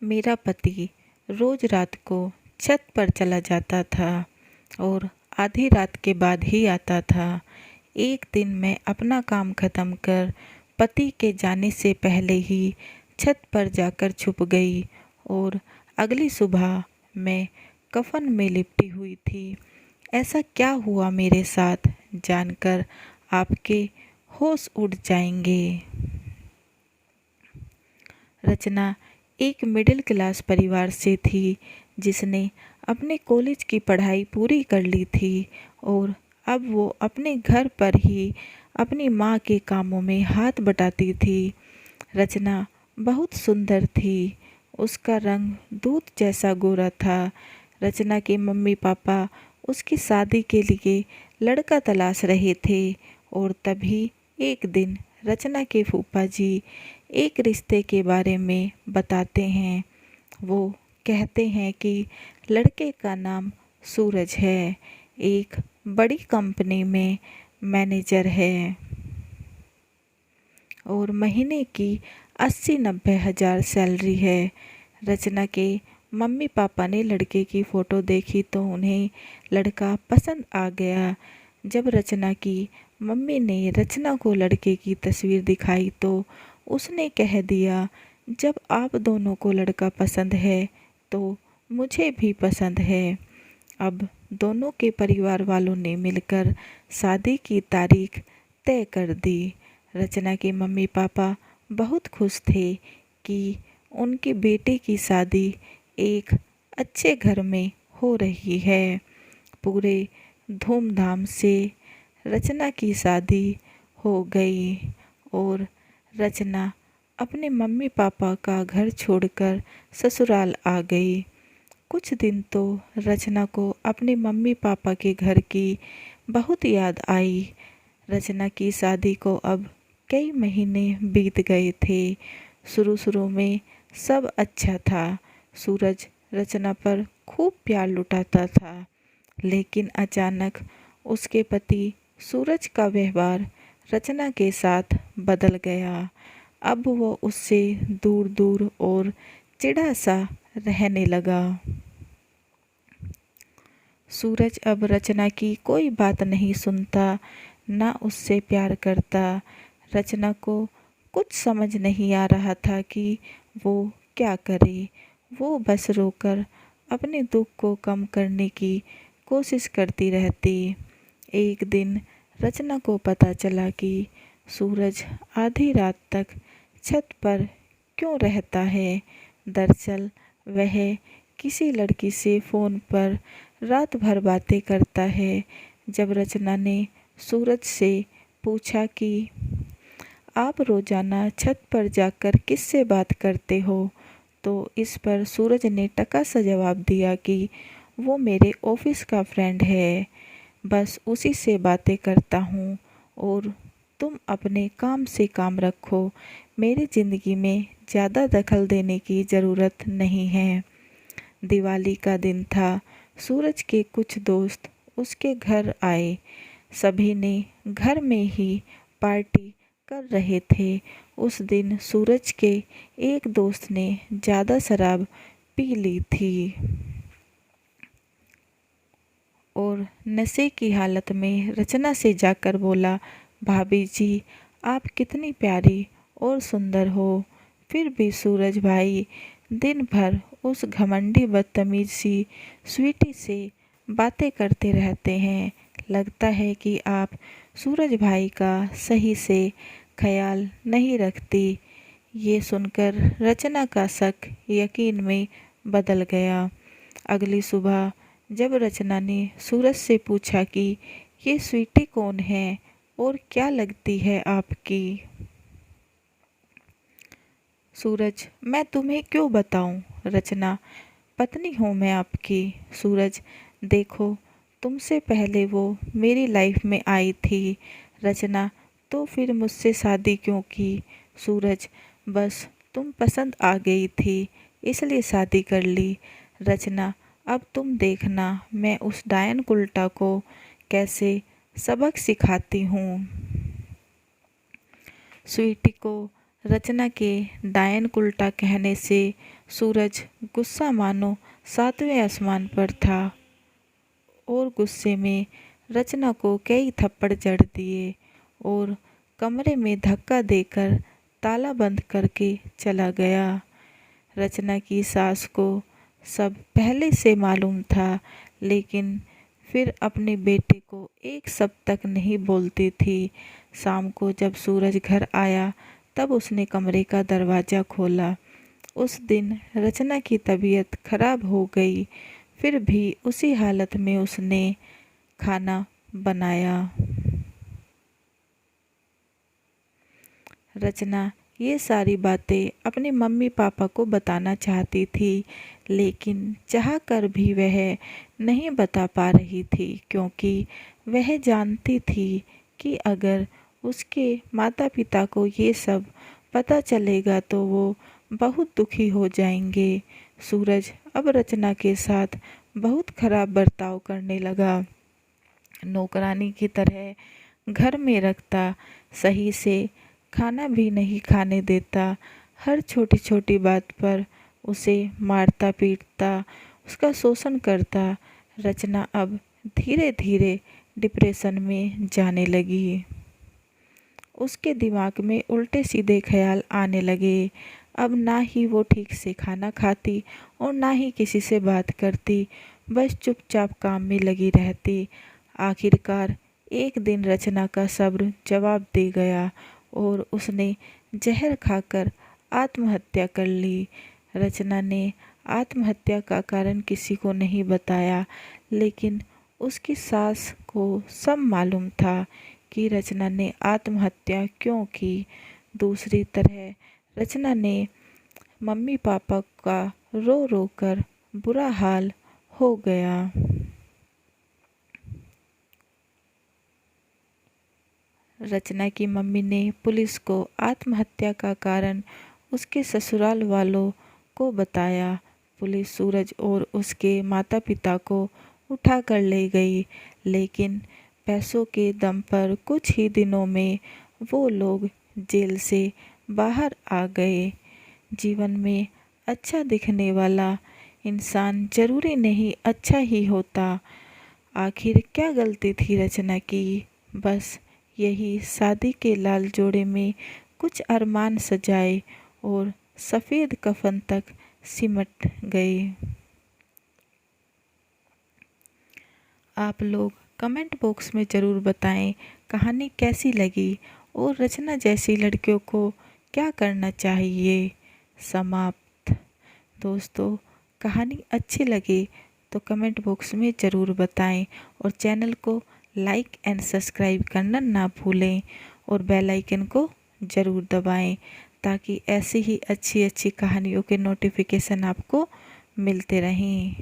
मेरा पति रोज रात को छत पर चला जाता था और आधी रात के बाद ही आता था। एक दिन मैं अपना काम खत्म कर पति के जाने से पहले ही छत पर जाकर छुप गई और अगली सुबह मैं कफन में लिपटी हुई थी। ऐसा क्या हुआ मेरे साथ जानकर आपके होश उड़ जाएंगे। रचना एक मिडिल क्लास परिवार से थी जिसने अपने कॉलेज की पढ़ाई पूरी कर ली थी और अब वो अपने घर पर ही अपनी माँ के कामों में हाथ बटाती थी। रचना बहुत सुंदर थी। उसका रंग दूध जैसा गोरा था। रचना के मम्मी पापा उसकी शादी के लिए लड़का तलाश रहे थे और तभी एक दिन रचना के फूफा जी एक रिश्ते के बारे में बताते हैं। वो कहते हैं कि लड़के का नाम सूरज है, एक बड़ी कंपनी में मैनेजर है और महीने की 80-90 हज़ार सैलरी है। रचना के मम्मी पापा ने लड़के की फ़ोटो देखी तो उन्हें लड़का पसंद आ गया। जब रचना की मम्मी ने रचना को लड़के की तस्वीर दिखाई तो उसने कह दिया, जब आप दोनों को लड़का पसंद है तो मुझे भी पसंद है। अब दोनों के परिवार वालों ने मिलकर शादी की तारीख तय कर दी। रचना के मम्मी पापा बहुत खुश थे कि उनके बेटे की शादी एक अच्छे घर में हो रही है। पूरे धूमधाम से रचना की शादी हो गई और रचना अपने मम्मी पापा का घर छोड़कर ससुराल आ गई। कुछ दिन तो रचना को अपने मम्मी पापा के घर की बहुत याद आई। रचना की शादी को अब कई महीने बीत गए थे। शुरू में सब अच्छा था। सूरज रचना पर खूब प्यार लुटाता था, लेकिन अचानक उसके पति सूरज का व्यवहार रचना के साथ बदल गया। अब वो उससे दूर दूर और चिढ़ा सा रहने लगा। सूरज अब रचना की कोई बात नहीं सुनता, ना उससे प्यार करता। रचना को कुछ समझ नहीं आ रहा था कि वो क्या करे। वो बस रोकर अपने दुख को कम करने की कोशिश करती रहती। एक दिन रचना को पता चला कि सूरज आधी रात तक छत पर क्यों रहता है। दरअसल वह किसी लड़की से फ़ोन पर रात भर बातें करता है। जब रचना ने सूरज से पूछा कि आप रोज़ाना छत पर जाकर किससे बात करते हो, तो इस पर सूरज ने टका सा जवाब दिया कि वो मेरे ऑफिस का फ्रेंड है, बस उसी से बातें करता हूँ और तुम अपने काम से काम रखो। मेरी ज़िंदगी में ज़्यादा दखल देने की ज़रूरत नहीं है। दिवाली का दिन था। सूरज के कुछ दोस्त उसके घर आए। सभी ने घर में ही पार्टी कर रहे थे। उस दिन सूरज के एक दोस्त ने ज़्यादा शराब पी ली थी और नशे की हालत में रचना से जाकर बोला, भाभी जी आप कितनी प्यारी और सुंदर हो, फिर भी सूरज भाई दिन भर उस घमंडी बदतमीज सी स्वीटी से बातें करते रहते हैं। लगता है कि आप सूरज भाई का सही से ख्याल नहीं रखती। ये सुनकर रचना का शक यकीन में बदल गया। अगली सुबह जब रचना ने सूरज से पूछा कि ये स्वीटी कौन है और क्या लगती है आपकी। सूरज, मैं तुम्हें क्यों बताऊं। रचना, पत्नी हूँ मैं आपकी। सूरज, देखो तुमसे पहले वो मेरी लाइफ में आई थी। रचना, तो फिर मुझसे शादी क्यों की। सूरज, बस तुम पसंद आ गई थी इसलिए शादी कर ली। रचना, अब तुम देखना मैं उस डायन कुल्टा को कैसे सबक सिखाती हूँ। स्वीटी को रचना के डायन उल्टा कहने से सूरज गुस्सा मानो 7वें आसमान पर था और गुस्से में रचना को कई थप्पड़ जड़ दिए और कमरे में धक्का देकर ताला बंद करके चला गया। रचना की सास को सब पहले से मालूम था, लेकिन फिर अपने बेटे को एक शब्द तक नहीं बोलती थी। शाम को जब सूरज घर आया तब उसने कमरे का दरवाज़ा खोला। उस दिन रचना की तबीयत खराब हो गई, फिर भी उसी हालत में उसने खाना बनाया। रचना ये सारी बातें अपने मम्मी पापा को बताना चाहती थी, लेकिन चाह कर भी वह नहीं बता पा रही थी, क्योंकि वह जानती थी कि अगर उसके माता पिता को ये सब पता चलेगा तो वो बहुत दुखी हो जाएंगे। सूरज अब रचना के साथ बहुत खराब बर्ताव करने लगा। नौकरानी की तरह घर में रखता, सही से खाना भी नहीं खाने देता, हर छोटी छोटी बात पर उसे मारता पीटता, उसका शोषण करता। रचना अब धीरे धीरे डिप्रेशन में जाने लगी। उसके दिमाग में उल्टे सीधे ख्याल आने लगे। अब ना ही वो ठीक से खाना खाती और ना ही किसी से बात करती, बस चुपचाप काम में लगी रहती। आखिरकार एक दिन रचना का सब्र जवाब दे गया और उसने जहर खाकर आत्महत्या कर ली। रचना ने आत्महत्या का कारण किसी को नहीं बताया, लेकिन उसकी सास को सब मालूम था कि रचना ने आत्महत्या क्यों की। दूसरी तरह रचना ने मम्मी पापा का रो रो कर बुरा हाल हो गया। रचना की मम्मी ने पुलिस को आत्महत्या का कारण उसके ससुराल वालों को बताया। पुलिस सूरज और उसके माता पिता को उठा कर ले गई, लेकिन पैसों के दम पर कुछ ही दिनों में वो लोग जेल से बाहर आ गए। जीवन में अच्छा दिखने वाला इंसान जरूरी नहीं अच्छा ही होता। आखिर क्या गलती थी रचना की? बस यही शादी के लाल जोड़े में कुछ अरमान सजाए और सफ़ेद कफन तक सिमट गए। आप लोग कमेंट बॉक्स में ज़रूर बताएं कहानी कैसी लगी और रचना जैसी लड़कियों को क्या करना चाहिए। समाप्त। दोस्तों, कहानी अच्छी लगे तो कमेंट बॉक्स में ज़रूर बताएं और चैनल को लाइक एंड सब्सक्राइब करना ना भूलें और बेल आइकन को ज़रूर दबाएं, ताकि ऐसी ही अच्छी अच्छी कहानियों के नोटिफिकेशन आपको मिलते रहें।